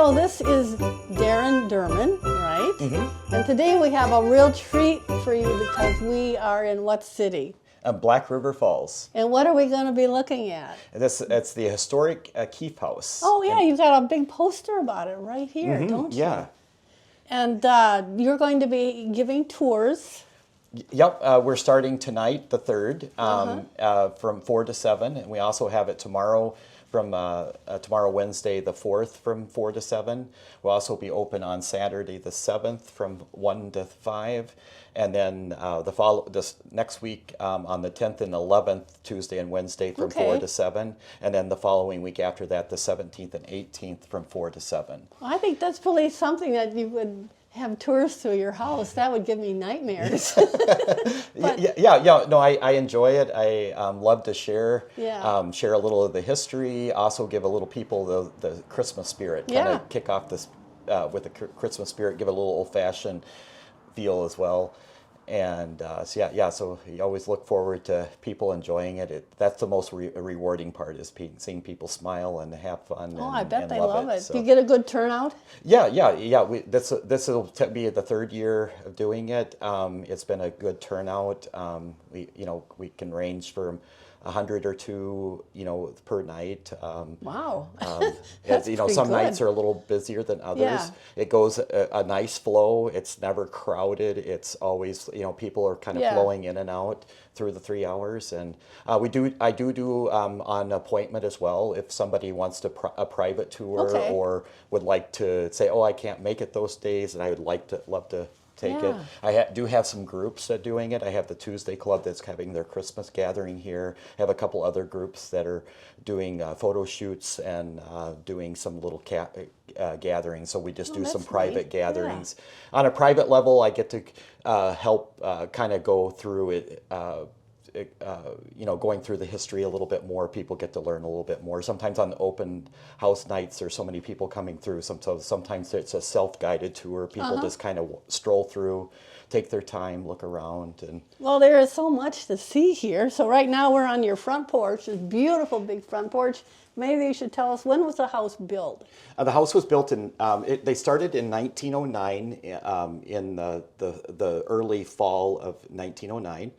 So this is Darren Durman, right? Mm-hmm. And today we have a real treat for you because we are in what city? Black River Falls. And what are we going to be looking at? It's the historic Keefe House. Oh yeah, you've got a big poster about it right here, don't you? Yeah. And you're going to be giving tours. Yep, we're starting tonight, the 3rd, from 4 to 7, and we also have it tomorrow from tomorrow Wednesday the 4th from 4 to 7. We'll also be open on Saturday the 7th from 1 to 5, and then this next week on the 10th and 11th, Tuesday and Wednesday from 4 to 7, and then the following week after that, the 17th and 18th from 4 to 7. Well, I think that's really something that you would have tours through your house. That would give me nightmares. No, I enjoy it. I love to share, share a little of the history, also give a little people the Christmas spirit, kind of kick off this with the Christmas spirit, give it a little old-fashioned feel as well. And so you always look forward to people enjoying it. That's the most rewarding part, is seeing people smile and have fun. Oh, I bet they love it. So. Do you get a good turnout? Yeah. This will be the 3rd year of doing it. It's been a good turnout. We can range from 100 or 2, per night. Wow. Some nights are a little busier than others. Yeah. It goes a nice flow. It's never crowded. It's always, people are kind of flowing in and out through the 3 hours. And I do on appointment as well. If somebody wants a private tour or would like to say, oh, I can't make it those days, and I would love to take it. I do have some groups that are doing it. I have the Tuesday Club that's having their Christmas gathering here. I have a couple other groups that are doing photo shoots and doing some little gatherings. So we just do some private gatherings. Yeah. On a private level, I get to help kind of go through it. Going through the history a little bit more, people get to learn a little bit more. Sometimes on the open house nights, there's so many people coming through. Sometimes it's a self-guided tour. People just kind of stroll through, take their time, look around. Well, there is so much to see here. So right now we're on your front porch, this beautiful big front porch. Maybe you should tell us, when was the house built? The house was built in, they started in 1909, in the early fall of 1909.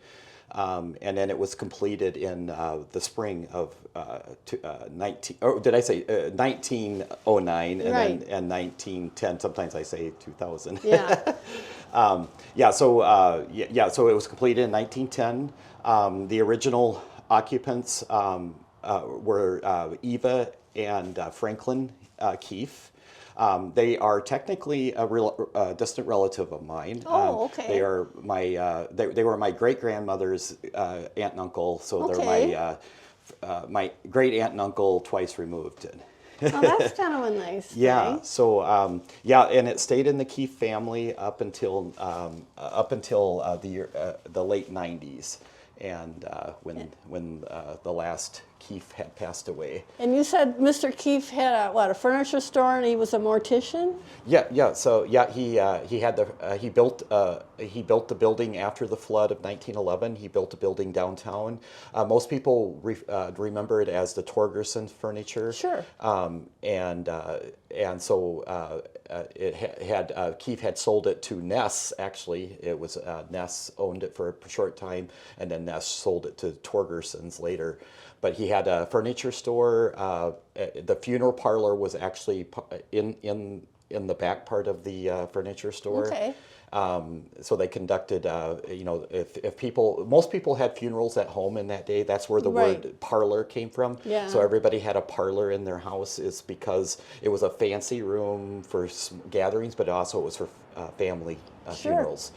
And then it was completed in the spring of 1909 and 1910. Sometimes I say 2000. Yeah. So it was completed in 1910. The original occupants were Eva and Franklin Keefe. They are technically a distant relative of mine. Oh, okay. They are my they were my great grandmother's aunt and uncle. So they're my great aunt and uncle twice removed. Oh, that's kind of a nice thing. Yeah. So and it stayed in the Keefe family up until the late 90s, and when the last Keefe had passed away. And you said Mr. Keefe had a furniture store, and he was a mortician? Yeah. So he built the building after the flood of 1911. He built a building downtown. Most people remember it as the Torgerson Furniture. Sure. Keefe had sold it to Ness. Actually, it was Ness owned it for a short time, and then Ness sold it to Torgerson's later. But he had a furniture store. The funeral parlor was actually in the back part of the furniture store. Okay. So they conducted, most people had funerals at home in that day. That's where the word parlor came from. Yeah. So everybody had a parlor in their house, is because it was a fancy room for gatherings, but also it was for family funerals.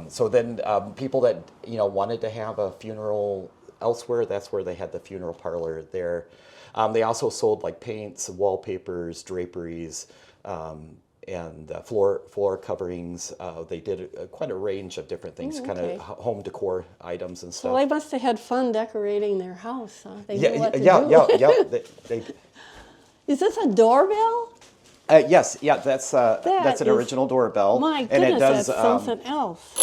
So then people that wanted to have a funeral elsewhere, that's where they had the funeral parlor there. They also sold like paints, wallpapers, draperies, and floor coverings. They did quite a range of different things, kind of home decor items and stuff. Well, they must have had fun decorating their house, huh? They knew what to do. Is this a doorbell? Yes, that's an original doorbell. My goodness, and it does, that's something else.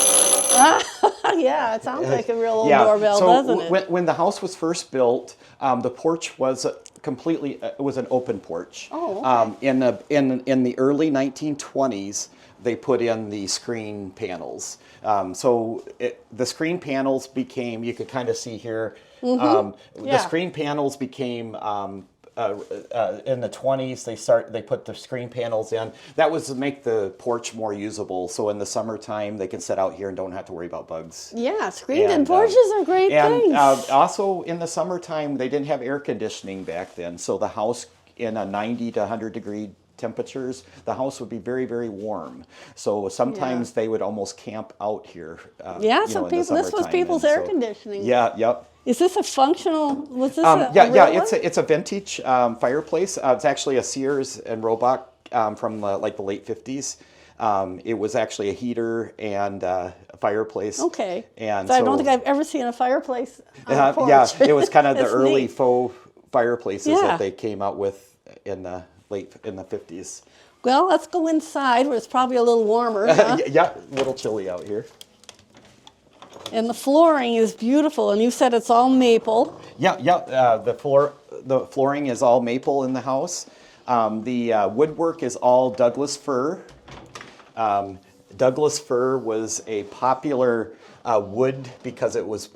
Yeah, it sounds like a real old doorbell, so doesn't it? When the house was first built, the porch was completely. It was an open porch. Oh, okay. In the early 1920s, they put in the screen panels. The screen panels became. You could kind of see here. The Yeah. screen panels became. In the 20s, they put the screen panels in. That was to make the porch more usable. So in the summertime, they can sit out here and don't have to worry about bugs. Yeah, screened-in porches are great things. Also in the summertime, they didn't have air conditioning back then. So the house in a 90 to 100 degree temperatures, the house would be very, very warm. So sometimes they would almost camp out here. Yeah, so in the people, this was summertime. people's And air conditioning. Yeah, yep. Is this a functional, was this Yeah, it's a vintage fireplace. It's actually a Sears and Roebuck from the late 50s. It was actually a heater and a fireplace. Okay. And so I don't think I've ever seen a fireplace on a porch. Yeah, it was kind of the That's early neat. faux fireplaces that they came out with in the 50s. Well, let's go inside where it's probably a little warmer. Huh? Yeah, a little chilly out here. And the flooring is beautiful, and you said it's all maple. Yeah. The flooring is all maple in the house. The woodwork is all Douglas fir. Douglas fir was a popular wood because it was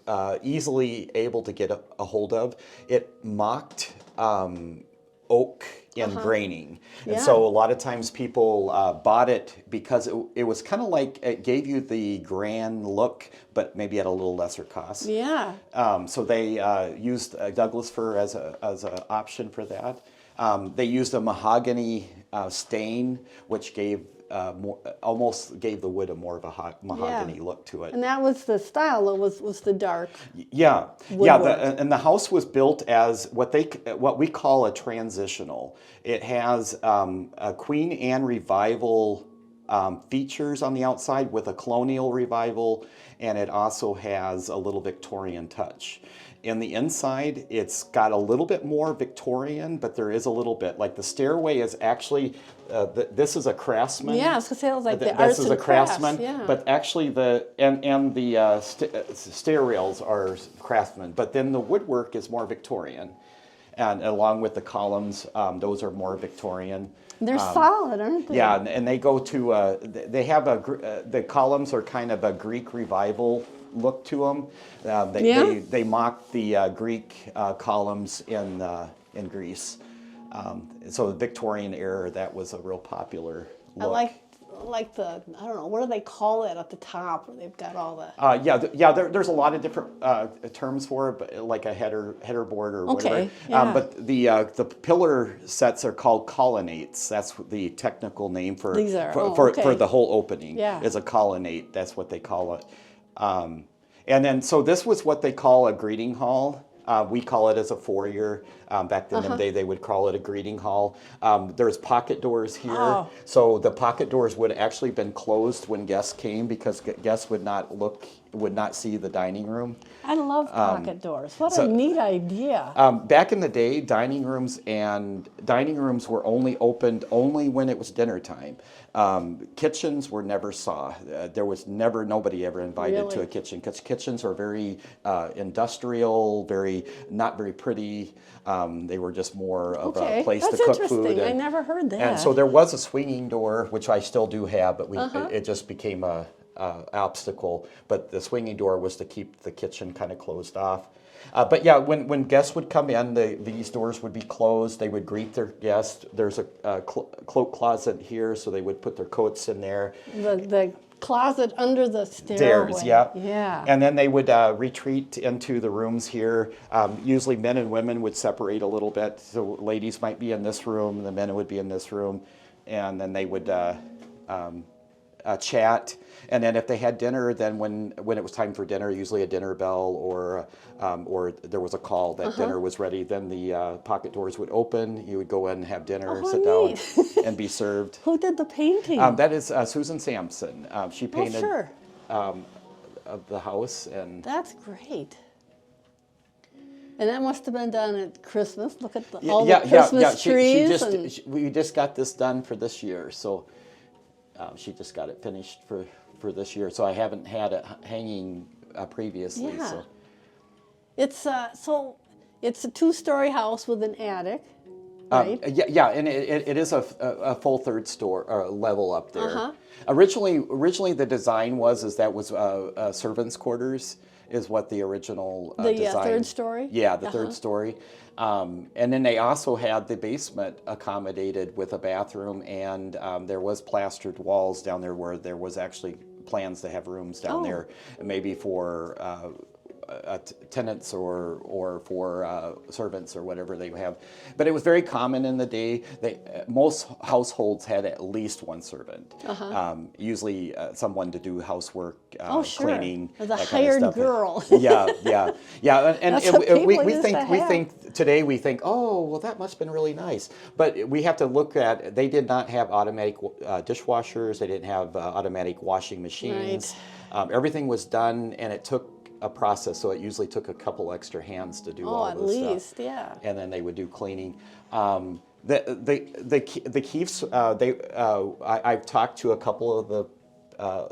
easily able to get a hold of. It mocked oak in graining. And so a lot of times people bought it because it was kind of like, it gave you the grand look, but maybe at a little lesser cost. Yeah. So they used Douglas fir as an option for that. They used a mahogany stain, which almost gave the wood a more of a mahogany look to it. And that was the style, was the dark. Yeah, woodwork. and the house was built as what we call a transitional. It has a Queen Anne revival features on the outside with a colonial revival, and it also has a little Victorian touch. In the inside, it's got a little bit more Victorian, but there is a little bit, like the stairway is actually, this is a Craftsman. Yeah, I was going to say, it was like the This arts is and a Craftsman, crafts, yeah. but actually the stair rails are Craftsman, but then the woodwork is more Victorian, and along with the columns, those are more Victorian. They're solid, aren't they? Yeah, and they go to they have the columns are kind of a Greek revival look to them. They mock the Greek columns in Greece. So the Victorian era, that was a real popular look. I like the, I don't know, what do they call it at the top where they've got all the... There's a lot of different terms for it, but like a header board or whatever. Okay, yeah. But the pillar sets are called colonnades. That's the technical name for These are, for the whole opening. Yeah. Is a colonnade. That's what they call it. And then so this was what they call a greeting hall. We call it as a foyer. Back then in the day, they would call it a greeting hall. There's pocket doors here. Oh. So the pocket doors would actually been closed when guests came because guests would not see the dining room. I love pocket doors. What a neat idea. Back in the day, dining rooms were only opened when it was dinner time. Kitchens were never saw. There was nobody ever invited to a kitchen because kitchens are very industrial, not very pretty. They were just more of a place to cook food. That's interesting. I never heard that. And so there was a swinging door, which I still do have, but it just became a obstacle. But the swinging door was to keep the kitchen kind of closed off. But yeah, when guests would come in, these doors would be closed. They would greet their guests. There's a cloak closet here, so they would put their coats in there. The closet under the stairway. Stairs, yeah. Yeah. And then they would retreat into the rooms here. Usually men and women would separate a little bit. So ladies might be in this room, and the men would be in this room. And then they would chat. And then if they had dinner, then when it was time for dinner, usually a dinner bell or there was a call that dinner was ready, then the pocket doors would open. You would go in and have dinner, sit down, and be served. Who did the painting? That is Susan Sampson. She painted the house. And that's great. And that must have been done at Christmas. Look at all the Christmas trees. We just got this done for this year, so she just got it finished for this year. So I haven't had it hanging previously. Yeah. So. It's so It's a 2-story house with an attic, right? Yeah, and it is a full third store level up there. Originally the design was that was servants' quarters is what the original The design. third story? Yeah, the third story. And then they also had the basement accommodated with a bathroom, and there was plastered walls down there where there was actually plans to have rooms down there, maybe for tenants or for servants or whatever they have. But it was very common in the day. Most households had at least one servant, usually someone to do housework, cleaning, or the that hired kind of stuff. girl. Yeah. And That's what people we used think to we have. think today we think, oh, well, that must have been really nice. But we have to look at, they did not have automatic dishwashers. They didn't have automatic washing machines. Right. Everything was done, and it took a process, so it usually took a couple extra hands to do all at this least, stuff. yeah. And then they would do cleaning. The Keefes, I've talked to a couple of the,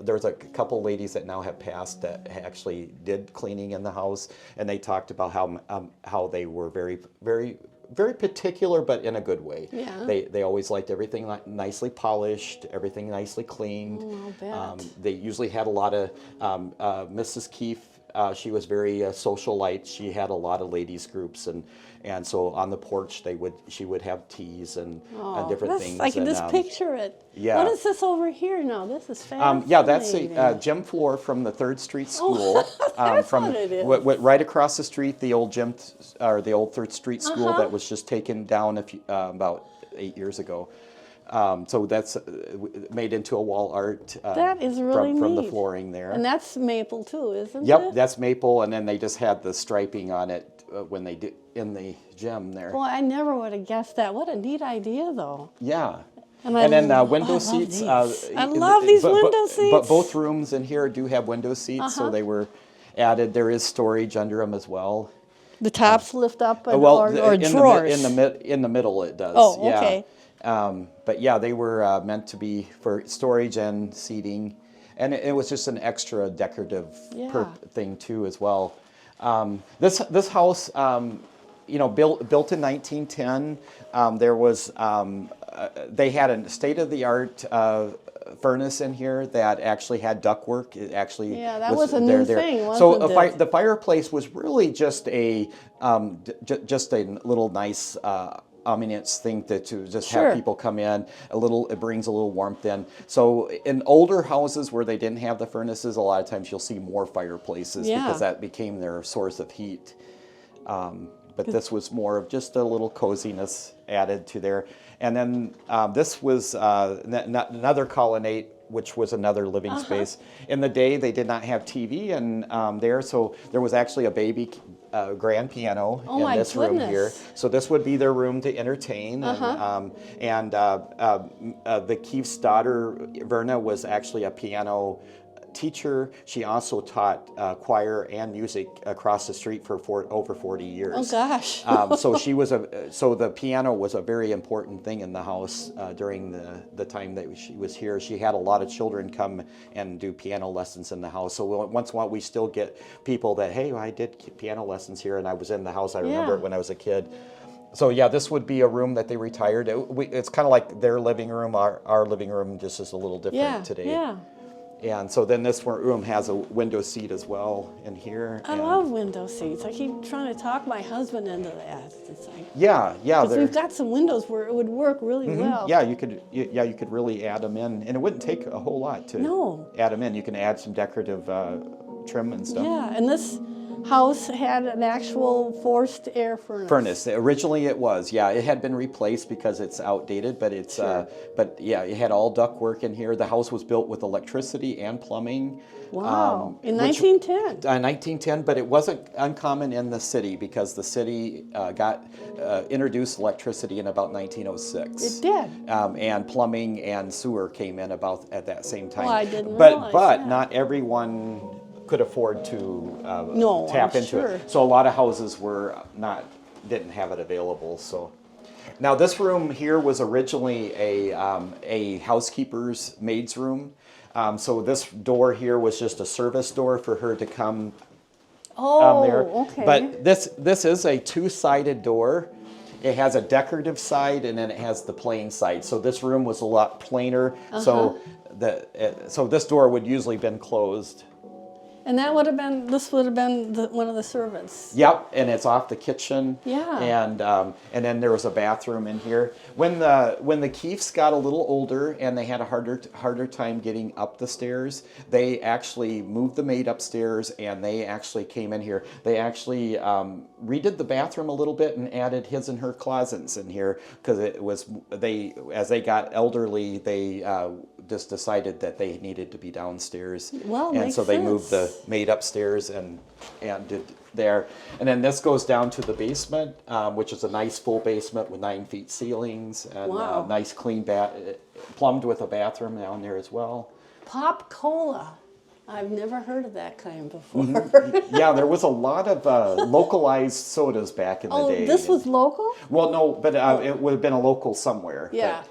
there's a couple ladies that now have passed that actually did cleaning in the house, and they talked about how they were very, very, very particular, but in a good way. Yeah. They always liked everything nicely polished, everything nicely cleaned. I'll bet. They usually had a lot of Mrs. Keefe. She was very socialite. She had a lot of ladies groups, and so on the porch she would have teas and different things. I can and, just picture it. yeah. What is this over here now? This is fascinating. Yeah, that's a gym floor from the 3rd Street School. That's what it is. Right across the street, the old gym, or the old 3rd Street School that was just taken down about 8 years ago. So that's made into a wall art. That is really from the neat. flooring there. And that's maple too, isn't it? Yep, that's maple, and then they just had the striping on it when they did in the gym there. Boy, I never would have guessed that. What a neat idea, though. Yeah. And then I window love seats. these. I love these window seats. But both rooms in here do have window seats, so they were added. There is storage under them as well. The tops lift up or in drawers. in the middle it does. Oh, yeah. okay. But yeah, they were meant to be for storage and seating, and it was just an extra decorative thing too as well. This house, built in 1910. There was they had a state-of-the-art furnace in here that actually had ductwork. It actually that was a new thing, so wasn't it? the fireplace was really just a little nice ambiance thing to just have people come in. It brings a little warmth in. So in older houses where they didn't have the furnaces, a lot of times you'll see more fireplaces because that became their source of heat. But this was more of just a little coziness added to there. And then this was another colonnade, which was another living space. In the day, they did not have TV there, so there was actually a baby grand piano in this room here. So this would be their room to entertain. And the Keefe's daughter, Verna, was actually a piano teacher. She also taught choir and music across the street for over 40 years. Oh gosh! So so the piano was a very important thing in the house during the time that she was here. She had a lot of children come and do piano lessons in the house. So once in a while we still get people that, hey, I did piano lessons here and I was in the house. I remember it when I was a kid. So yeah, this would be a room that they retired. It's kind of like their living room. Our living room just is a little different today. Yeah. And so then this room has a window seat as well in here. I love window seats. I keep trying to talk my husband into that. It's like, yeah. Because we've got some windows where it would work really well. Yeah, you could really add them in, and it wouldn't take a whole lot to add them in. You can add some decorative trim and stuff. Yeah, and this house had an actual forced air furnace. Originally it was, it had been replaced because it's outdated, but it's it had all ductwork in here. The house was built with electricity and plumbing. Wow, in 1910. 1910, but it wasn't uncommon in the city because the city got introduced electricity in about 1906. It did. And plumbing and sewer came in about at that same time. Well, I didn't realize But not everyone could afford to tap into sure. it. So a lot of houses didn't have it available. So now this room here was originally a housekeeper's maid's room. So this door here was just a service door for her to come there. Okay. But this is a two-sided door. It has a decorative side and then it has the plain side. So this room was a lot plainer. So this door would usually been closed. And this would have been one of the servants. Yep, and it's off the kitchen. Yeah. And then there was a bathroom in here. When the Keefes got a little older and they had a harder time getting up the stairs, they actually moved the maid upstairs and they actually came in here. They actually redid the bathroom a little bit and added his and her closets in here because as they got elderly, they just decided that they needed to be downstairs. Well, and makes so they sense. moved the maid upstairs and did there. And then this goes down to the basement, which is a nice full basement with 9 feet ceilings and Wow. nice clean plumbed with a bathroom down there as well. Pop Cola. I've never heard of that kind before. Yeah, there was a lot of localized sodas back in the day. Oh, this was local? Well, no, but it would have been a local somewhere. Yeah.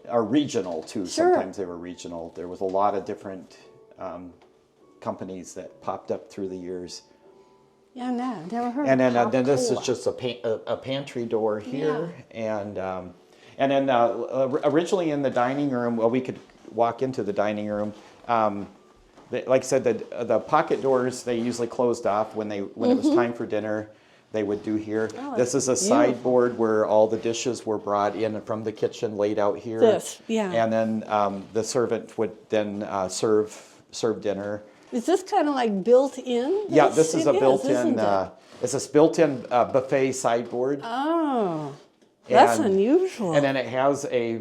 Or regional too. Sure. Sometimes they were regional. There was a lot of different companies that popped up through the years. Yeah, no, never heard And of then, Pop then this is Cola. just a pantry door here, and then originally in the dining room, well, we could walk into the dining room. Like I said, the pocket doors they usually closed off when it was time for dinner. They would do here. Oh, this is a beautiful. sideboard where all the dishes were brought in from the kitchen, laid out here. This, yeah. And then the servant would then serve dinner. Is this kind of like built in? Yeah, this is a built-in. isn't it? It's this built-in buffet sideboard. Oh, that's unusual. And then it has a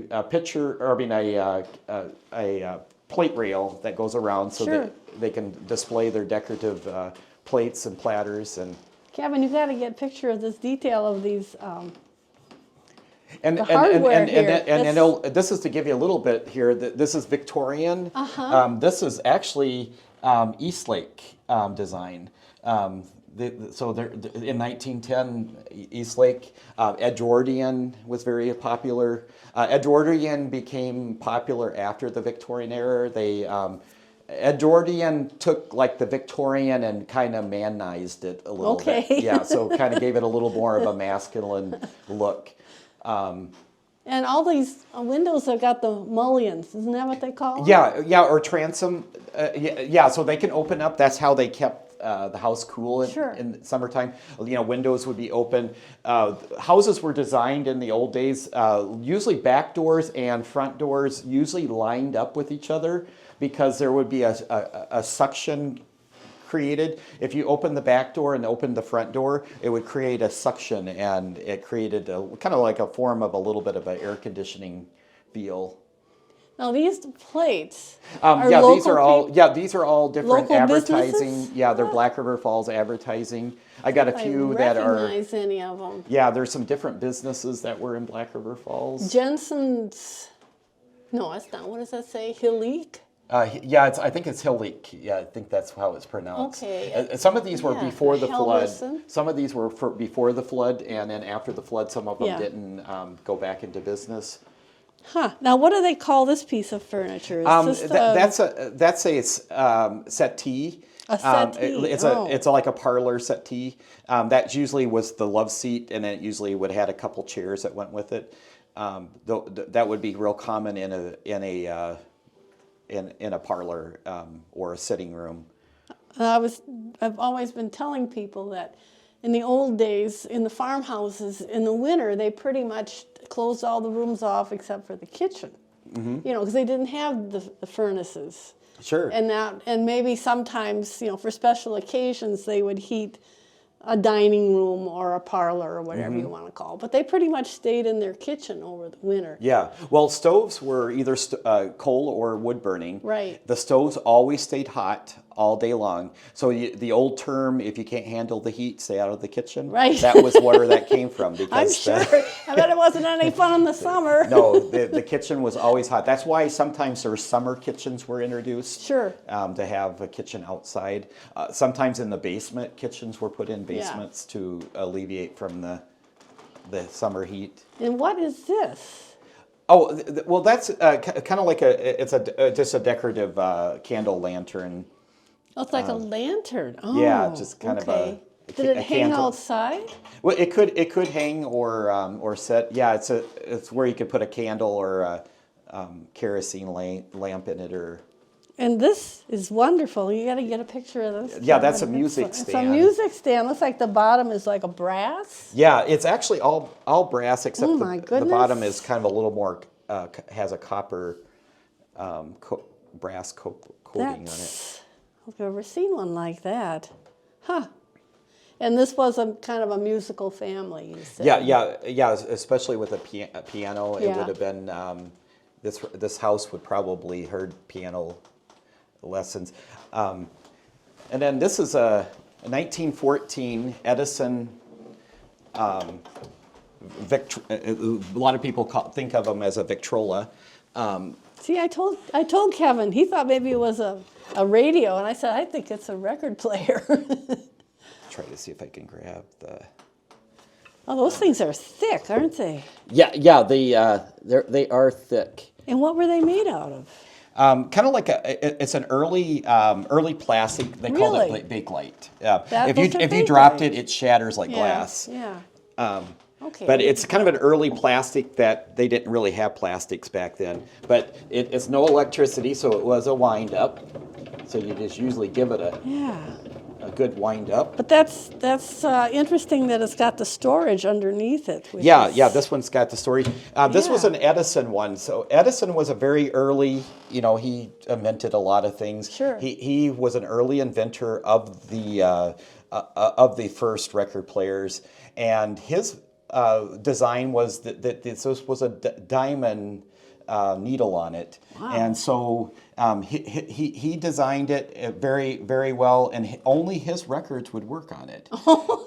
plate rail that goes around so Sure. that they can display their decorative plates and platters and. Kevin, you got to get a picture of this detail of these. And The hardware this is to give you a little bit here. This is Victorian. This is actually Eastlake design. In 1910, Eastlake, Edwardian was very popular. Edwardian became popular after the Victorian era. Edwardian took like the Victorian and kind of manized it a little bit. Yeah, so kind of gave it a little more of a masculine look. And all these windows have got the mullions. Isn't that what they call them? Yeah, or transom. So they can open up. That's how they kept the house cool in summertime. Windows would be open. Houses were designed in the old days, usually back doors and front doors, usually lined up with each other because there would be a suction created. If you open the back door and open the front door, it would create a suction, and it created kind of like a form of a little bit of an air conditioning feel. Now these plates are local these are all different local advertising. businesses? Yeah, they're Black River Falls advertising. I got a few I that are. recognize any of them. Yeah, there's some different businesses that were in Black River Falls. Jensen's. No, that's not. What does that say? Hillique? I think it's Hillique. Yeah, I think that's how it's pronounced. Okay. Some of these were before the flood. Helmerson. Some of these were before the flood, and then after the flood, some of them Yeah. didn't go back into business. Huh. Now, what do they call this piece of furniture? Is this That's a settee. A settee. It's like a parlor settee. That usually was the love seat, and it usually would have had a couple chairs that went with it. That would be real common in a parlor or a sitting room. I've always been telling people that in the old days, in the farmhouses, in the winter, they pretty much closed all the rooms off except for the kitchen. Because they didn't have the furnaces. Sure. And maybe sometimes, for special occasions, they would heat a dining room or a parlor or whatever you want to call it. But they pretty much stayed in their kitchen over the winter. Yeah. Well, stoves were either coal or wood burning. Right. The stoves always stayed hot all day long. So the old term, if you can't handle the heat, stay out of the kitchen. Right. That was where that came from. Because I'm sure. I bet it wasn't any fun in the summer. No, the kitchen was always hot. That's why sometimes their summer kitchens were introduced. Sure. To have a kitchen outside. Sometimes in the basement, kitchens were put in basements to alleviate from the summer heat. And what is this? Oh, well, that's kind of like just a decorative candle lantern. Oh, it's like a lantern. Oh, yeah, just kind of Did it a hang candle. outside? Well, it could hang or set. Yeah, it's where you could put a candle or a kerosene lamp in it, or. And this is wonderful. You got to get a picture of this. Yeah, that's a Kevin. music It's a stand. music stand. Looks like the bottom is like a brass. Yeah, it's actually all brass except my the goodness. bottom is kind of a little more has a copper brass coating on it. I've never seen one like that. Huh. And this was a kind of a musical family, you said. Yeah. Especially with a piano, it Yeah. would have been this house would probably heard piano lessons. And then this is a 1914 Edison. A lot of people think of them as a Victrola. See, I told Kevin, he thought maybe it was a radio, and I said, I think it's a record player. Try to see if I can grab the. Oh, those things are thick, aren't they? Yeah, they are thick. And what were they made out of? Kind of like it's an early plastic. They called Really? it Bakelite. If you dropped it, it shatters like glass. Yeah. Okay. But it's kind of an early plastic that they didn't really have plastics back then. But it's no electricity, so it was a wind up. So you just usually give it a good wind up. But that's interesting that it's got the storage underneath it. Yeah, this one's got the storage. This was an Edison one. So Edison was a very early, he invented a lot of things. Sure. He was an early inventor of the first record players, and his design was that this was a diamond needle on it. Wow. And so he designed it very, very well, and only his records would work on it.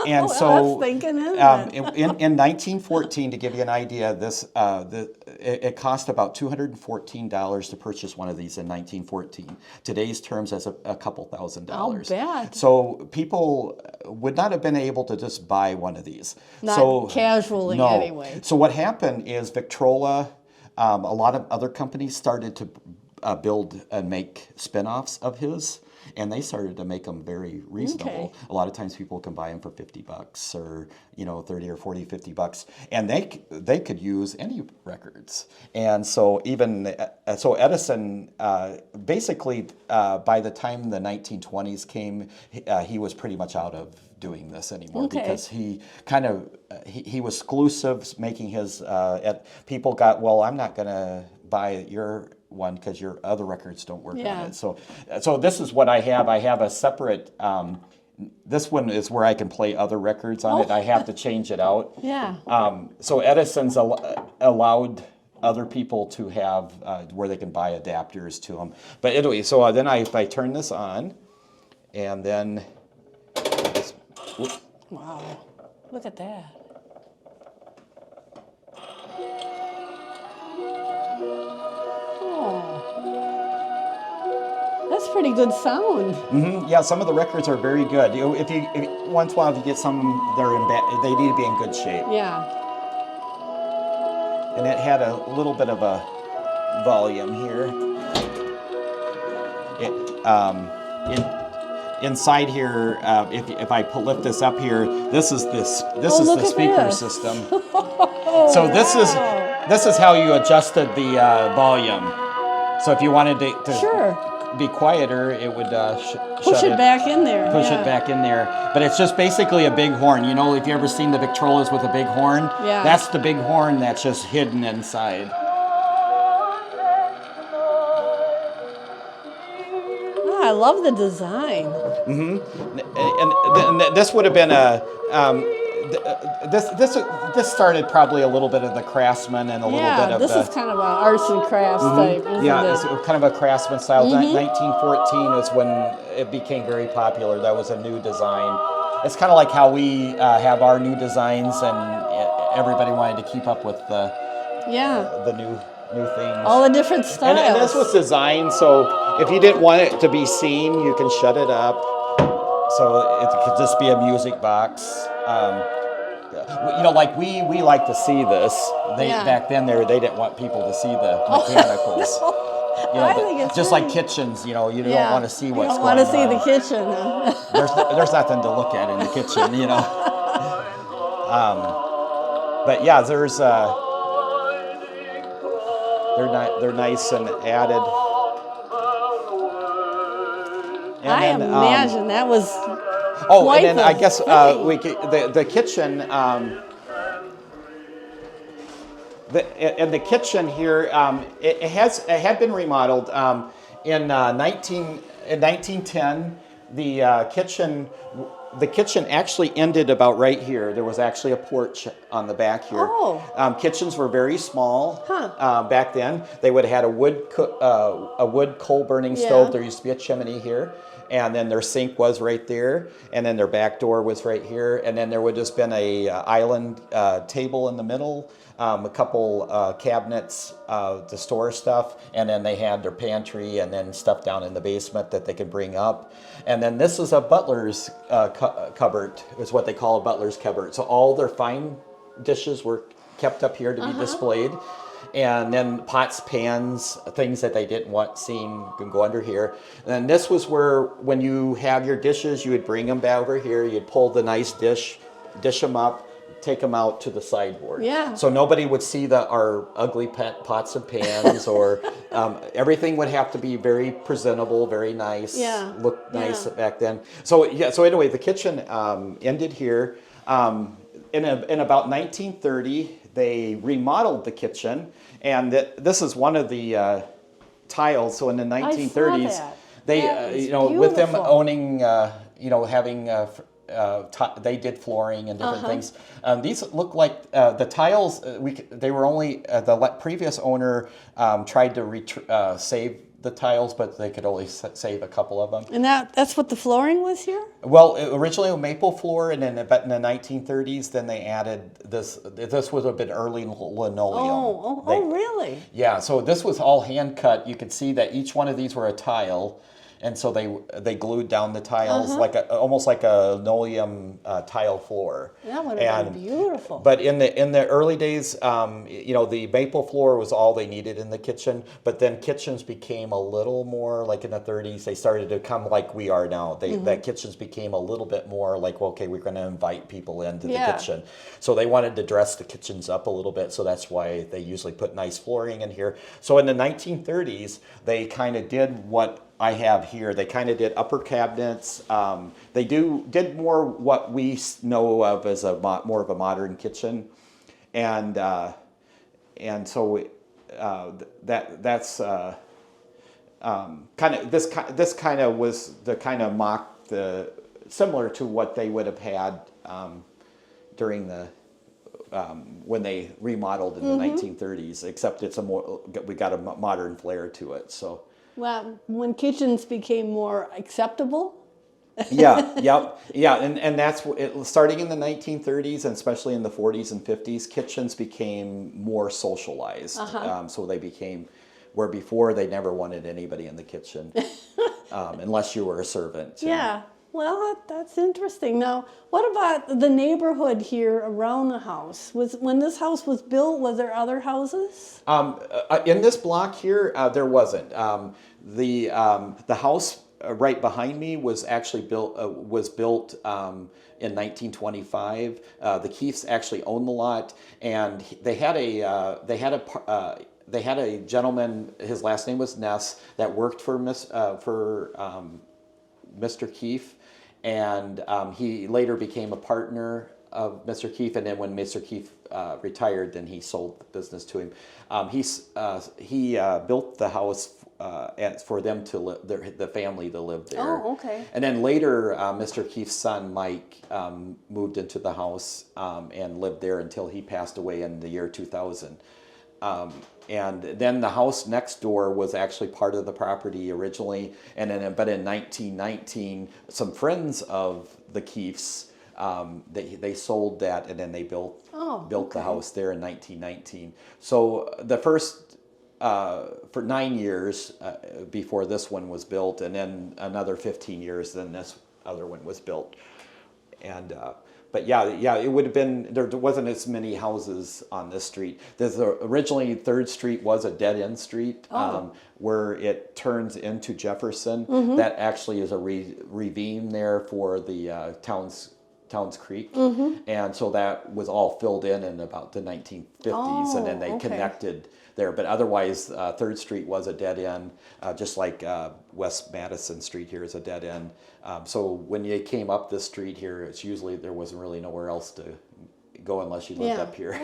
And so that's thinking, isn't it? in 1914, to give you an idea, it cost about $214 to purchase one of these in 1914. Today's terms, that's a couple $1,000s. I'll bet. So people would not have been able to just buy one of these. Not casually, no. anyway. So what happened is Victrola, a lot of other companies started to build and make spin-offs of his, and they started to make them very reasonable. Okay. A lot of times people can buy them for $50 or 30 or 40, $50, and they could use any records. And so Edison basically by the time the 1920s came, he was pretty much out of doing this anymore because he was exclusive, making his people got, well, I'm not going to buy your one because your other records don't work on it. So this is what I have. I have a separate. This one is where I can play other records on it. I have to change it out. Yeah. So Edison's allowed other people to have where they can buy adapters to them. But anyway, so then if I turn this on, and then. Wow. Look at that. That's pretty good sound. Mm-hmm. Yeah, some of the records are very good. If once in a while if you get some, they need to be in good shape. Yeah. And it had a little bit of a volume here. Inside here, if I lift this up here, this is the speaker system. So this is how you adjusted the volume. So if you wanted to be quieter, it would push it back in there. Push it back in there. But it's just basically a big horn. If you ever seen the Victrolas with a big horn, that's the big horn that's just hidden inside. I love the design. Mm-hmm. And this would have been this started probably a little bit of the Craftsman and a little bit of this is kind of an arts and crafts type, isn't it? It's kind of a Craftsman style. 1914 is when it became very popular. That was a new design. It's kind of like how we have our new designs, and everybody wanted to keep up with the new things. All the different styles. And this was designed so if you didn't want it to be seen, you can shut it up. So it could just be a music box. Like we like to see this. Back then they didn't want people to see the mechanicals. I think it's just really, like kitchens, you don't yeah, want to see you what's don't going want to see on. the kitchen. Huh? There's nothing to look at in the kitchen. But yeah, they're nice and added. And I then imagine that was oh, and quite then the I guess thing. the kitchen. The kitchen here, it had been remodeled in 1910. The kitchen actually ended about right here. There was actually a porch on the back here. Oh. Kitchens were very small Huh. back then. They would have had a wood coal burning Yeah. stove. There used to be a chimney here. And then their sink was right there, and then their back door was right here, and then there would just been a island table in the middle, a couple cabinets to store stuff, and then they had their pantry and then stuff down in the basement that they could bring up. And then this is a butler's cupboard, is what they call a butler's cupboard. So all their fine dishes were kept up here to be displayed. And then pots, pans, things that they didn't want seen can go under here. And then this was where, when you have your dishes, you would bring them back over here. You'd pull the nice dish them up, take them out to the sideboard. Yeah. So nobody would see our ugly pots and pans, or everything would have to be very presentable, very nice, look nice back then. So yeah. So anyway, the kitchen ended here. In about 1930, they remodeled the kitchen, and this is one of the tiles. So in the 1930s, they, with them owning, having, they did flooring and different things. These look like the tiles. They were only the previous owner tried to save the tiles, but they could only save a couple of them. And that's what the flooring was here? Well, originally a maple floor, and then but in the 1930s, then they added this. This was a bit early linoleum. Oh, really? Yeah, so this was all hand cut. You could see that each one of these were a tile, and so they glued down the tiles almost like a linoleum tile floor. That would have been beautiful. But in the early days, the maple floor was all they needed in the kitchen. But then kitchens became a little more like in the 30s. They started to come like we are now. That kitchens became a little bit more like, well, okay, we're going to invite people into the kitchen. So they wanted to dress the kitchens up a little bit. So that's why they usually put nice flooring in here. So in the 1930s, they kind of did what I have here. They kind of did upper cabinets. They did more what we know of as more of a modern kitchen, and so that's kind of this kind of was the kind of mock similar to what they would have had during the when they remodeled in the 1930s, except we got a modern flair to it. So. Well, when kitchens became more acceptable? Yeah, and that's starting in the 1930s, and especially in the 40s and 50s, kitchens became more socialized. So they became, where before they never wanted anybody in the kitchen, unless you were a servant. Yeah, well, that's interesting. Now, what about the neighborhood here around the house? When this house was built, was there other houses? In this block here, there wasn't. The house right behind me was actually built in 1925. The Keefes actually owned the lot, and they had a gentleman. His last name was Ness, that worked for Mr. Keefe, and he later became a partner of Mr. Keefe, and then when Mr. Keefe retired, then he sold the business to him. He built the house for them to live, the family to live there. Oh, okay. And then later, Mr. Keefe's son Mike moved into the house and lived there until he passed away in the year 2000. And then the house next door was actually part of the property originally, but in 1919, some friends of the Keefes, they sold that, and then they built the house there in 1919. So the first for 9 years before this one was built, and then another 15 years, then this other one was built. And But yeah, it would have been, there wasn't as many houses on this street. Originally 3rd Street was a dead-end street where it turns into Jefferson. That actually is a ravine there for the Towns Creek. And so that was all filled in about the 1950s, and then they connected there. But otherwise, 3rd Street was a dead end, just like West Madison Street here is a dead end. So when you came up this street here, it's usually there wasn't really nowhere else to go unless you lived up here.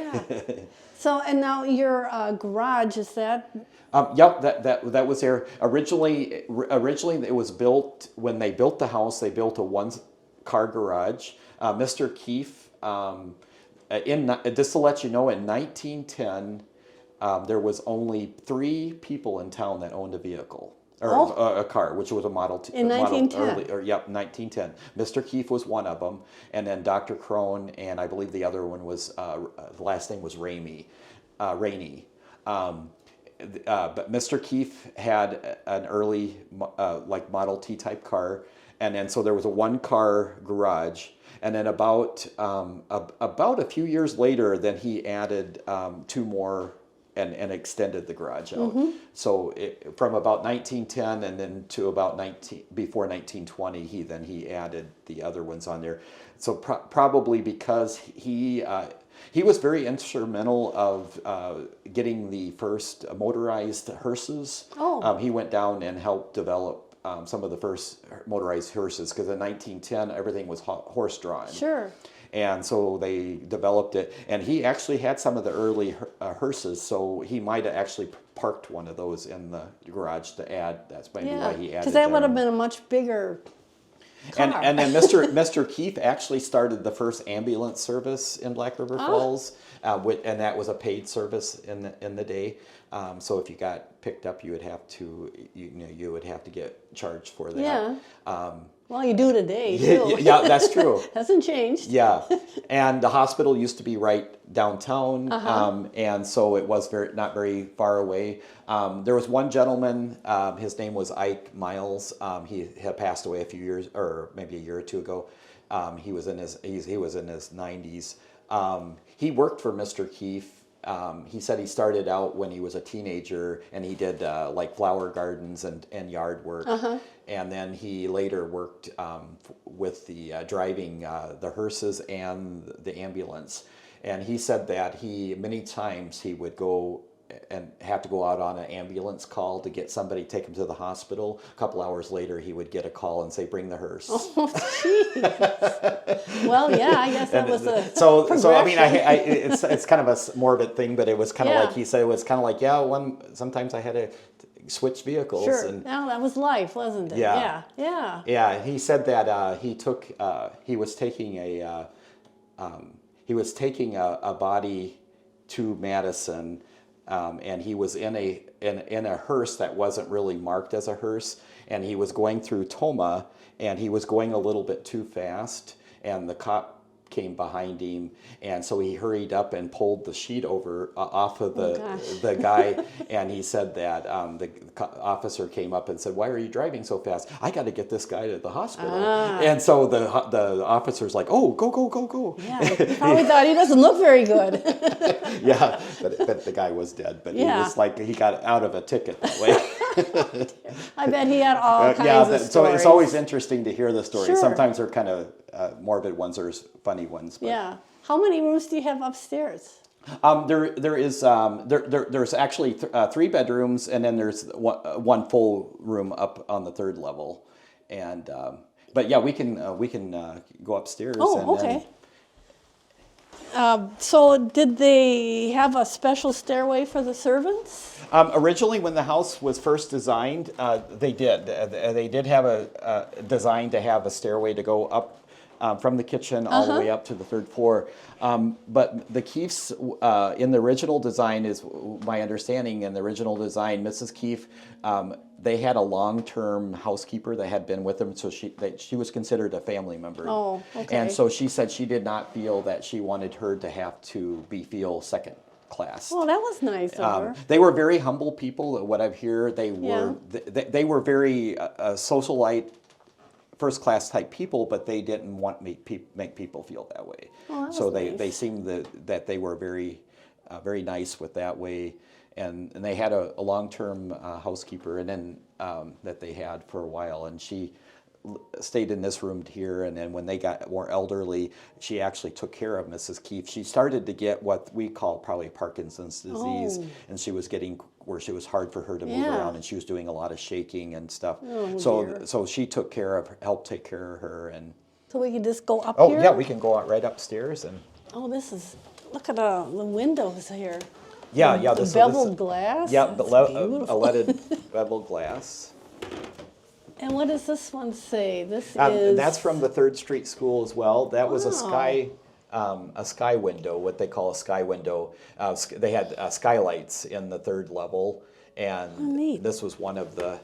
So, and now your garage, is that? Yep, that was there. Originally it was built, when they built the house, they built a one-car garage. Mr. Keefe, just to let you know, in 1910, there was only 3 people in town that owned a vehicle, or a car, which was a Model T. In 1910? Yep, 1910. Mr. Keefe was one of them, and then Dr. Crone, and I believe the other one was, the last name was Rainey. But Mr. Keefe had an early, like Model T type car, and then so there was a one-car garage. And then about a few years later, then he added 2 more and extended the garage out. So from about 1910 and then to about before 1920, he added the other ones on there. So probably because he was very instrumental of getting the first motorized hearses. He went down and helped develop some of the first motorized hearses, because in 1910 everything was horse-drawn. Sure. And so they developed it, and he actually had some of the early hearses, so he might have actually parked one of those in the garage to add. That's maybe why he added. Because that would have been a much bigger car. And then Mr. Keefe actually started the first ambulance service in Black River Falls, and that was a paid service in the day. So if you got picked up, you would have to get charged for that. Yeah. Well, you do today too. Yeah, that's true. Hasn't changed. Yeah, and the hospital used to be right downtown, and so it was not very far away. There was one gentleman, his name was Ike Miles. He had passed away a few years, or maybe a year or two ago. He was in his 90s. He worked for Mr. Keefe. He said he started out when he was a teenager, and he did like flower gardens and yard work. And then he later worked with the driving the hearses and the ambulance. And he said that many times he would go and have to go out on an ambulance call to get somebody, take him to the hospital. A couple hours later, he would get a call and say, "Bring the hearse." Oh, jeez. Well, yeah, I guess that was a so I mean, it's kind of a morbid thing, but it was kind of like he said, it was kind of like, sometimes I had to switch vehicles. Sure. And that was life, wasn't it? Yeah. He said that he was taking a body to Madison. And he was in a hearse that wasn't really marked as a hearse, and he was going through Toma, and he was going a little bit too fast, and the cop came behind him, and so he hurried up and pulled the sheet off of the guy, and he said that the officer came up and said, "Why are you driving so fast?" "I got to get this guy to the hospital." And so the officer's like, "Oh, go." Yeah, he probably thought he doesn't look very good. Yeah, but the guy was dead. But he was like, he got out of a ticket that way. I bet he had all kinds of stories. So it's always interesting to hear the stories. Sure. Sometimes they're kind of morbid ones or funny ones. But. Yeah. How many rooms do you have upstairs? There's actually 3 bedrooms, and then there's one full room up on the 3rd level, and but yeah, we can go upstairs. Oh, okay. So did they have a special stairway for the servants? Originally, when the house was first designed, they did. They did have a design to have a stairway to go up from the kitchen all the way up to the 3rd floor. But the Keefes, in the original design, is my understanding, in the original design, Mrs. Keefe, they had a long-term housekeeper that had been with them, so she was considered a family member. Oh, okay. And so she said she did not feel that she wanted her to have to feel second class. Oh, that was nice of her. They were very humble people. What I've heard, they were very socialite first class type people, but they didn't want to make people feel that way. Oh, that So was they nice. seemed that they were very nice with that way, and they had a long-term housekeeper, and then that they had for a while, and she stayed in this room here, and then when they got more elderly, she actually took care of Mrs. Keefe. She started to get what we call probably Parkinson's disease, and she was getting where it was hard for her to move around, and she was doing a lot of shaking and stuff. Oh, dear. So she helped take care of her, and So we can just go up oh here? yeah, we can go out right upstairs and. Oh, look at the windows here. Yeah, The yeah. beveled glass? Yeah, That's a beautiful. leaded beveled glass. And what does this one say? This And is... that's from the 3rd Street School as well. That was a Wow. sky window, what they call a sky window. They had skylights in the 3rd level, and neat. this was one of the.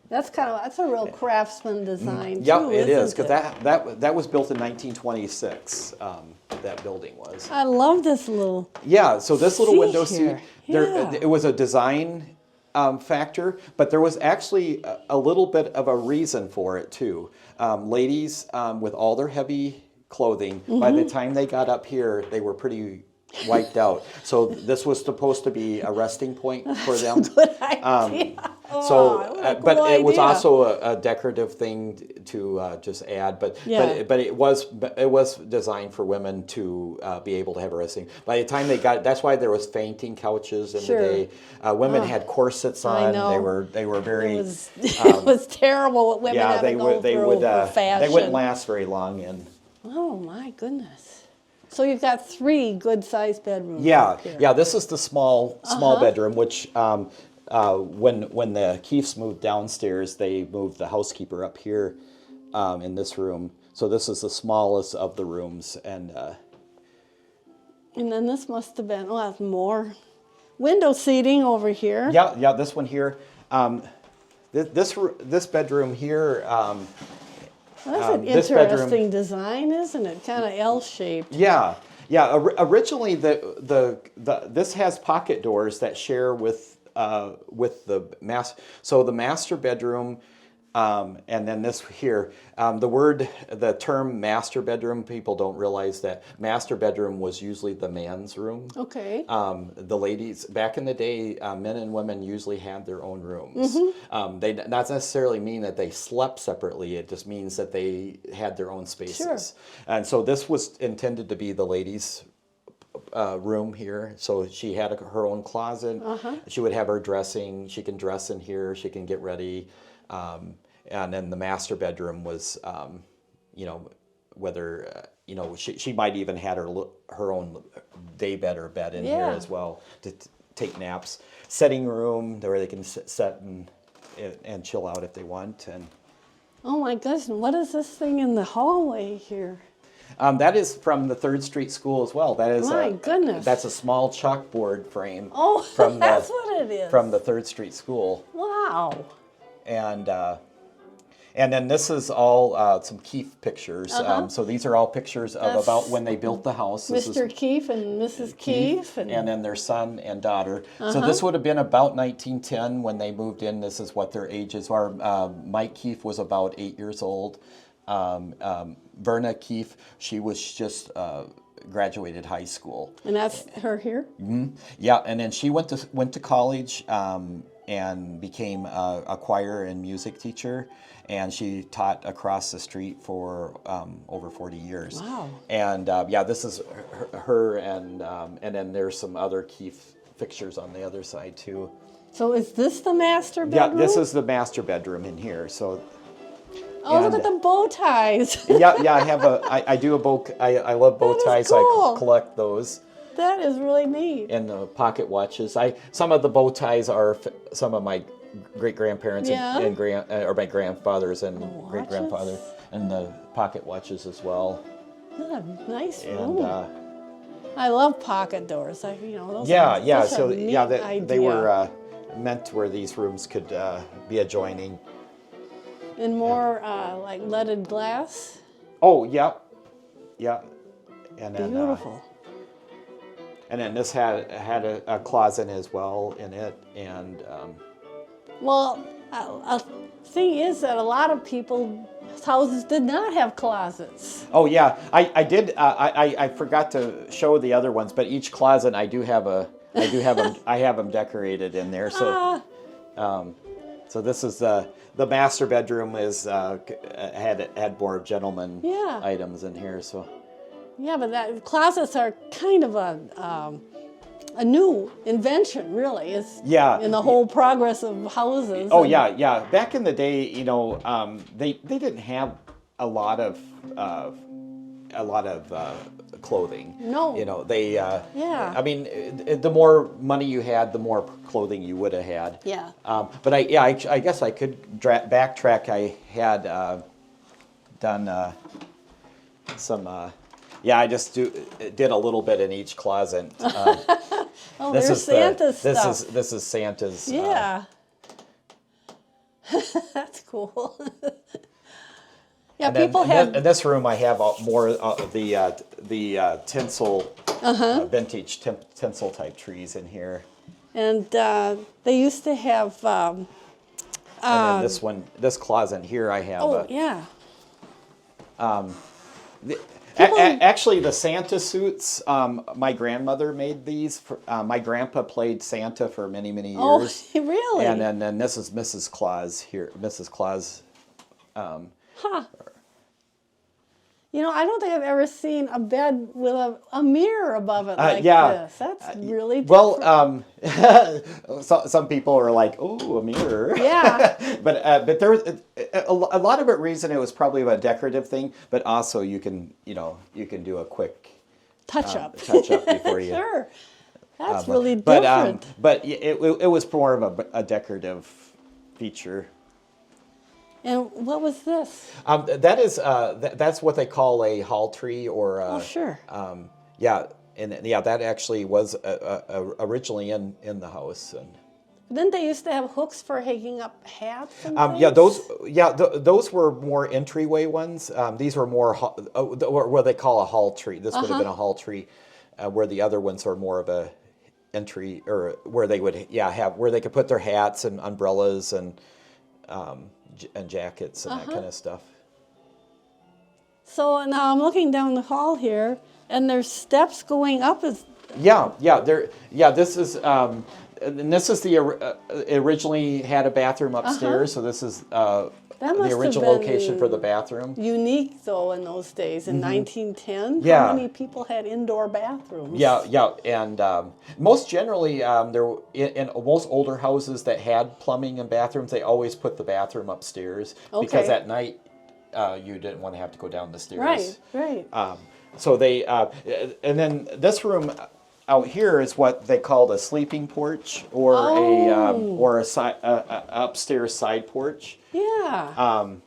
That's a real craftsman design, Yeah, too, it is, isn't because it? that was built in 1926. That building was. I love this little... Yeah, so this little See window here. seat, Yeah. it was a design factor, but there was actually a little bit of a reason for it too. Ladies with all their heavy clothing, by the time they got up here, they were pretty wiped out. So this was supposed to be a resting point for them. Good idea. What a But cool it was idea. also a decorative thing to just add. But it was designed for women to be able to have a resting. By the time they got, that's why there was fainting couches in Sure. the day. Women had corsets on. I know. They were very. It was terrible what women had to go through for fashion. They wouldn't last very long. And Oh, my goodness. So you've got 3 good-sized bedrooms. yeah, up here. yeah. This is the small bedroom, which when the Keefes moved downstairs, they moved the housekeeper up here in this room. So this is the smallest of the rooms, and then this must have been, that's more window seating over here. yeah. This one here, this bedroom here. That's an this interesting bedroom- design, isn't it? Kind of L-shaped. Yeah. Originally, this has pocket doors that share with the master. So the master bedroom, and then this here. The term master bedroom, people don't realize that master bedroom was usually the man's room. Okay. The ladies back in the day, men and women usually had their own rooms. They not necessarily mean that they slept separately. It just means that they had their own spaces. Sure. And so this was intended to be the ladies' room here. So she had her own closet. She would have her dressing. She can dress in here. She can get ready. And then the master bedroom was, whether she might even had her own day bed or bed in here as well to take naps. Setting room where they can sit and chill out if they want. And Oh my goodness, what is this thing in the hallway here? that is from the 3rd Street School as well. That is My goodness. That's a small chalkboard frame. Oh, from that's what it is. From the 3rd Street School. Wow. And then this is all some Keefe pictures. So these are all pictures of about when they built the house. This is Mr. Keefe and Mrs. Keefe. and then their son and daughter. So this would have been about 1910 when they moved in. This is what their ages are. Mike Keefe was about 8 years old. Verna Keefe, she was just graduated high school. And that's her here? Yeah, and then she went to college and became a choir and music teacher, and she taught across the street for over 40 years. Wow. And this is her and then there's some other Keefe fixtures on the other side too. So is this the master bedroom? Yeah, this is the master bedroom in here. So. Oh, look at the bow ties. yeah, I do a bow. I love bow That is ties. cool. I collect those. That is really neat. And the pocket watches. Some of the bow ties are some of my great grandparents and or my grandfathers and great grandfather, and the pocket watches as well. Nice And room. I love pocket doors. Those yeah. are such a So neat they idea. were meant where these rooms could be adjoining. And more like leaded glass. Oh yeah. And then Beautiful. and then this had a closet as well in it, and Well, A thing is that a lot of people's houses did not have closets. Oh yeah, I did. I forgot to show the other ones, but each closet I have them decorated in there. So, so this is the master bedroom is had more gentleman items in here. So. Yeah, but closets are kind of a new invention, really. Is in the whole progress of houses. Oh yeah. Back in the day, they didn't have a lot of clothing. No. They. I mean, the more money you had, the more clothing you would have had. Yeah. But I guess I could backtrack. I had done some. I just did a little bit in each closet. Oh, there's Santa's stuff. This is Santa's. Yeah. That's cool. Yeah, people had. In this room, I have more of the tinsel, vintage tinsel type trees in here. And they used to have. And then this closet here, I have. Oh yeah. Actually, the Santa suits, my grandmother made these. My grandpa played Santa for many, many years. Oh, really? And then this is Mrs. Claus here. Mrs. Claus. Huh. I don't think I've ever seen a bed with a mirror above it like this. That's really different. Well, some people are like, "Oh, a mirror." Yeah. but there was a lot of it reason it was probably a decorative thing, but also you can do a quick touch up before you. Sure. That's really different. But it was more of a decorative feature. And what was this? That's what they call a hall tree or. Oh, sure. That actually was originally in the house. And didn't they used to have hooks for hanging up hats and things? Those were more entryway ones. These were more what they call a hall tree. This would have been a hall tree, where the other ones are more of a entry, or where they would where they could put their hats and umbrellas and jackets and that kind of stuff. So now I'm looking down the hall here, and there's steps going up. This is and this is the originally had a bathroom upstairs. So this is the original location for the bathroom. Unique though in those days in 1910. Yeah. How many people had indoor bathrooms? And most generally, in most older houses that had plumbing and bathrooms, they always put the bathroom upstairs because at night you didn't want to have to go down the stairs. Right. So they and then this room out here is what they called a sleeping porch or a upstairs side porch. Yeah.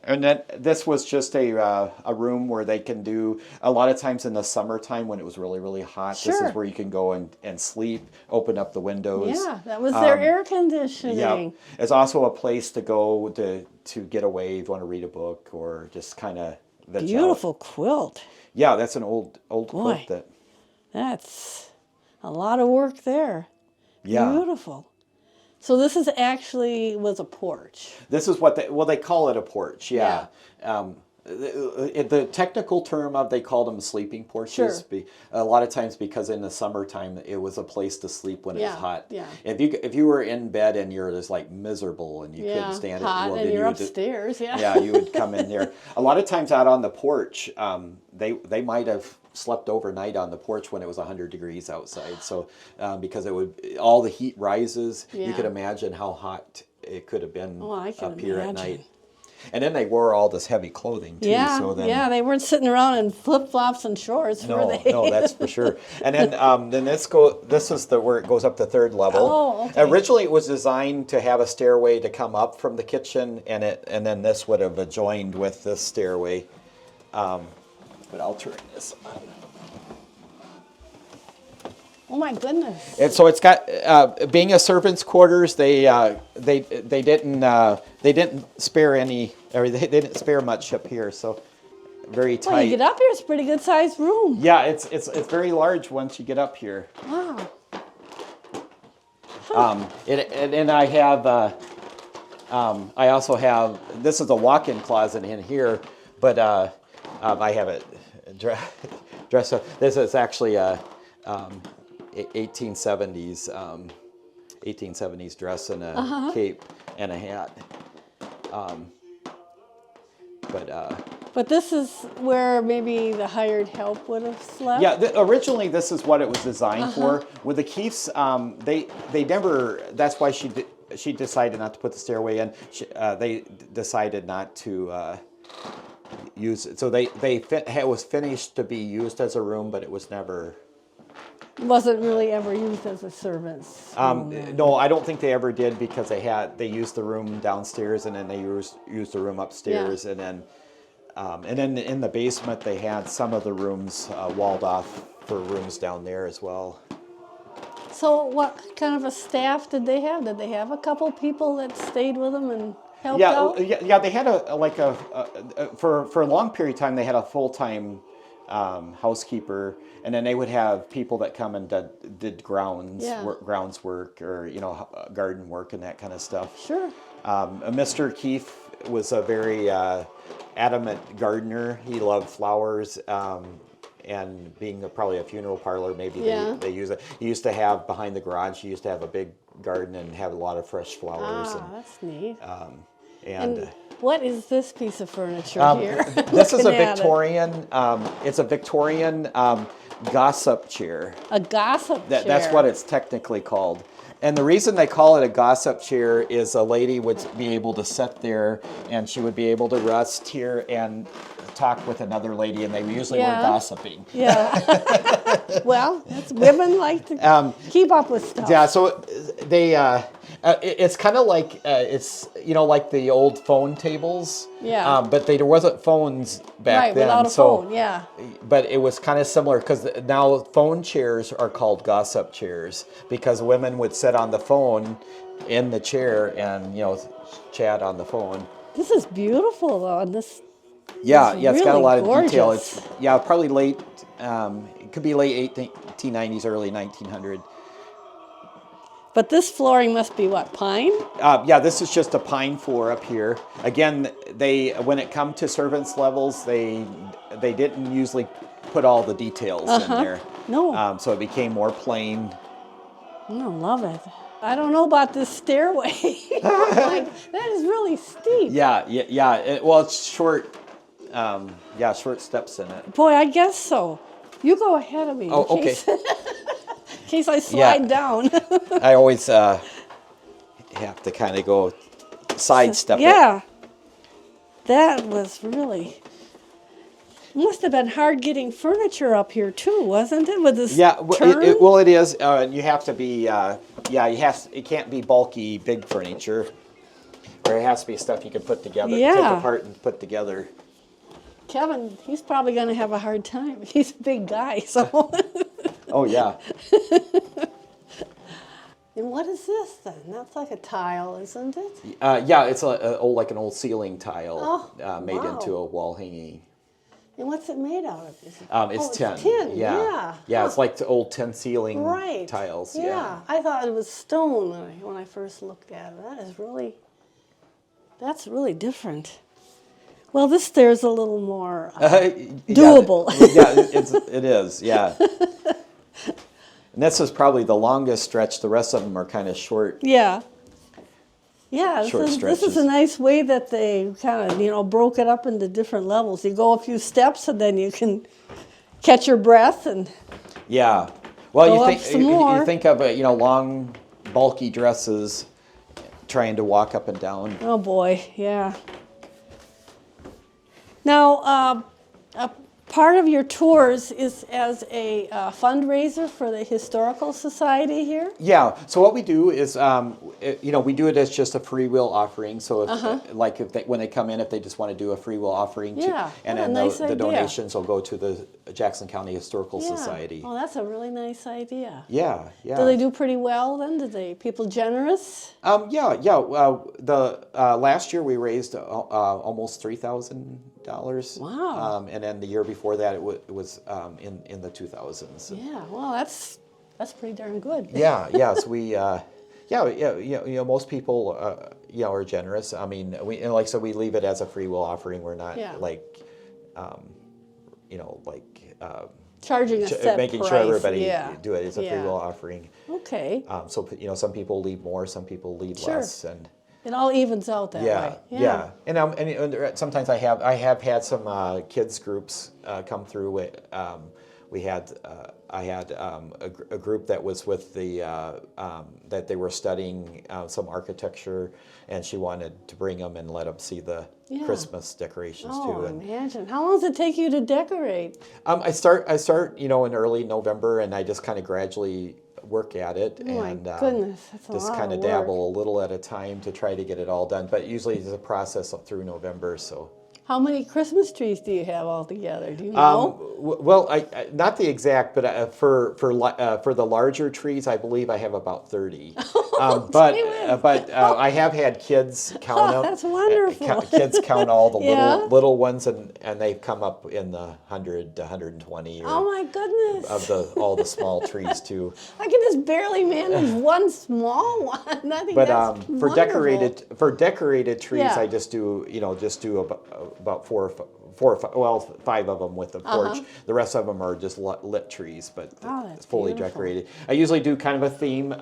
And then this was just a room where they can do, a lot of times in the summertime when it was really, really hot, this is where you can go and sleep, open up the windows. Yeah, that was their air conditioning. Yeah. It's also a place to go to get away if you want to read a book or just kind of veg out. Beautiful quilt. Yeah, that's an old quilt. That's a lot of work there. Yeah. Beautiful. So this was a porch. This is what they call it a porch. Yeah. The technical term they called them sleeping porches. Sure. A lot of times because in the summertime it was a place to sleep when it was hot. Yeah. If you were in bed and you're just like miserable and you couldn't stand hot, it, well, and then you're upstairs. Yeah, you would come in there. A lot of times out on the porch, they might have slept overnight on the porch when it was 100 degrees outside. So because all the heat rises, you could imagine how hot it could have been up here at night. And then they wore all this heavy clothing too. Yeah, so then, they weren't sitting around in flip flops and shorts, were they? No, that's for sure. And then this is where it goes up the third level. Oh, okay. Originally, it was designed to have a stairway to come up from the kitchen, and then this would have joined with this stairway. But I'll turn this on. Oh my goodness! And so it's got being a servants' quarters. They didn't spare any, or they didn't spare much up here. So very tight. Well, you get up here, it's a pretty good sized room. Yeah, it's very large once you get up here. Wow. And I have I also have, this is a walk-in closet in here, but I have it dressed up. This is actually a 1870s dress and a cape and a hat. But this is where maybe the hired help would have slept? Yeah, originally this is what it was designed for. With the Keefes, they never, that's why she decided not to put the stairway in. They decided not to use it. So it was finished to be used as a room, but it was never... Wasn't really ever used as a servant's room, no, I don't think they ever did, because they used the room downstairs, and then they used the room upstairs, and then in the basement they had some of the rooms walled off for rooms down there as well. So what kind of a staff did they have? Did they have a couple people that stayed with them and helped out? Yeah, they had for a long period of time they had a full-time housekeeper, and then they would have people that come and did grounds work, or garden work and that kind of stuff. Sure. Mr. Keefe was a very adamant gardener. He loved flowers, and being probably a funeral parlor, maybe they use it. He used to have behind the garage. He used to have a big garden and have a lot of fresh flowers. That's neat. And what is this piece of furniture here? This is a Victorian. It's a Victorian gossip chair. A gossip chair. That's what it's technically called. And the reason they call it a gossip chair is a lady would be able to sit there, and she would be able to rest here and talk with another lady, and they usually were gossiping. Yeah. Well, women like to keep up with stuff. Yeah, so they, it's kind of like, it's, like the old phone tables. Yeah. But there wasn't phones back then. Right, without a phone, yeah. But it was kind of similar, because now phone chairs are called gossip chairs, because women would sit on the phone in the chair and, chat on the phone. This is beautiful, though, and this... Yeah, it's really got a lot of gorgeous. detail. It's probably late. It could be late 1890s, early 1900. But this flooring must be what, pine? Yeah, this is just a pine floor up here. Again, when it comes to servants levels, they didn't usually put all the details in there. No. So it became more plain. I love it. I don't know about this stairway. That is really steep. Yeah. Well, it's short. Short steps in it. Boy, I guess so. You go ahead of me. Oh, okay. In case I slide down. I always have to kind of go sidestep it. Yeah. That was really... Must have been hard getting furniture up here too, wasn't it? With this turn? It is. You have to be. It can't be bulky, big furniture. Or it has to be stuff you can put together, take apart and put together. Kevin, he's probably going to have a hard time. He's a big guy, so. Oh yeah. And what is this then? That's like a tile, isn't it? It's like an old ceiling tile made into a wall hanging. And what's it made out of? It's tin. It's tin. Yeah. It's like the old tin ceiling tiles. Yeah. I thought it was stone when I first looked at it. That's really different. Well, this stair's a little more doable. It is. Yeah. And this is probably the longest stretch. The rest of them are kind of short. Yeah. Yeah, this is a nice way that they kind of, broke it up into different levels. You go a few steps and then you can catch your breath and Well, you think of long, bulky dresses trying to walk up and down. Oh boy, yeah. Now, part of your tours is as a fundraiser for the Historical Society here? Yeah, so what we do is, we do it as just a free will offering. So when they come in, if they just want to do a free will offering, and then the donations will go to the Jackson County Historical Society. Oh, that's a really nice idea. Yeah. Do they do pretty well then? People generous? The last year we raised almost $3,000. Wow. And then the year before that, it was in the 2000s. Yeah, well, that's pretty darn good. Yeah. So we, most people, are generous. I mean, and like so we leave it as a free will offering. We're not like, charging a set making price. sure everybody do it. It's a free will offering. Okay. So some people leave more, some people leave less, and it all evens out that way. Yeah. And sometimes I have had some kids groups come through. I had a group that was with the that they were studying some architecture, and she wanted to bring them and let them see the Christmas decorations too. And imagine. How long does it take you to decorate? I start in early November, and I just kind of gradually work at it. Oh and my goodness, that's a just lot kind of of dabble a little at a time to try to get it all done. But usually it's a process up through November. So. How many Christmas trees do you have altogether? Do you know? Well, I not the exact, but for the larger trees, I believe I have about 30. But I have had kids count them. That's wonderful. Kids count all the little ones, and they've come up in the 100 to 120. Oh my goodness! Of all the small trees too. I can just barely manage one small one. I think but that's for wonderful. decorated trees, I just do about 4 or 5, well, 5 of them with the porch. The rest of them are just lit trees, but it's fully decorated. I usually do kind of a theme.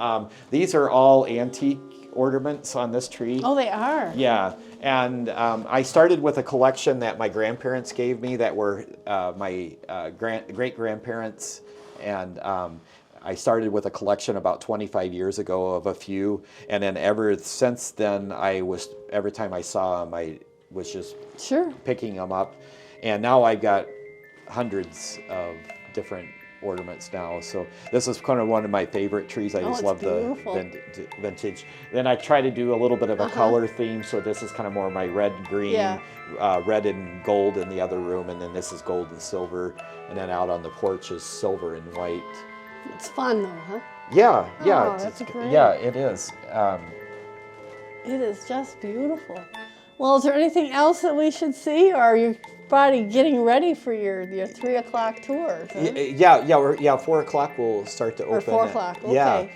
These are all antique ornaments on this tree. Oh, they are? Yeah. And I started with a collection that my grandparents gave me that were my great-grandparents. And I started with a collection about 25 years ago of a few. And then ever since then, every time I saw them, I was just picking them up. And now I've got hundreds of different ornaments now. So this is kind of one of my favorite trees. I just love the vintage. Then I try to do a little bit of a color theme. So this is kind of more my red, green, red and gold in the other room. And then this is gold and silver. And then out on the porch is silver and white. It's fun though, huh? Yeah, Oh, that's great. Yeah, it is. It is just beautiful. Well, is there anything else that we should see, or are you probably getting ready for your 3 o'clock tour? Huh? Yeah, 4 o'clock we'll start to open. Or 4 o'clock, okay.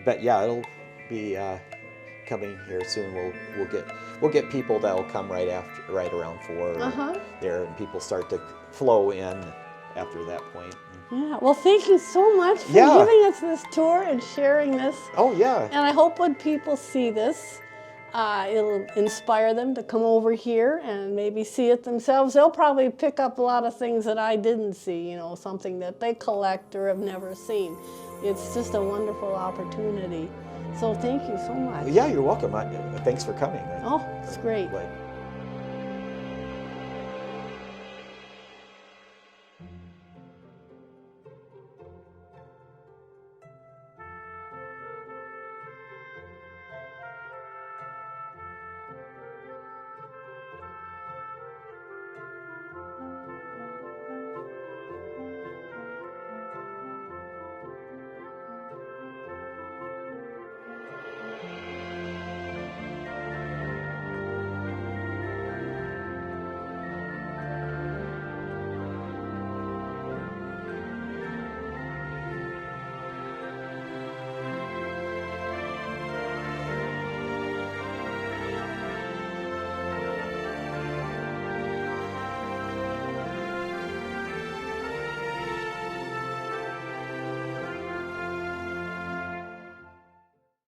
But it'll be coming here soon. We'll get people that'll come right around 4 there, and people start to flow in after that point. Yeah, well, thank you so much for giving us this tour and sharing this. Oh, yeah. And I hope when people see this, it'll inspire them to come over here and maybe see it themselves. They'll probably pick up a lot of things that I didn't see, something that they collect or have never seen. It's just a wonderful opportunity. So thank you so much. Yeah, you're welcome. Thanks for coming. Oh, it's great.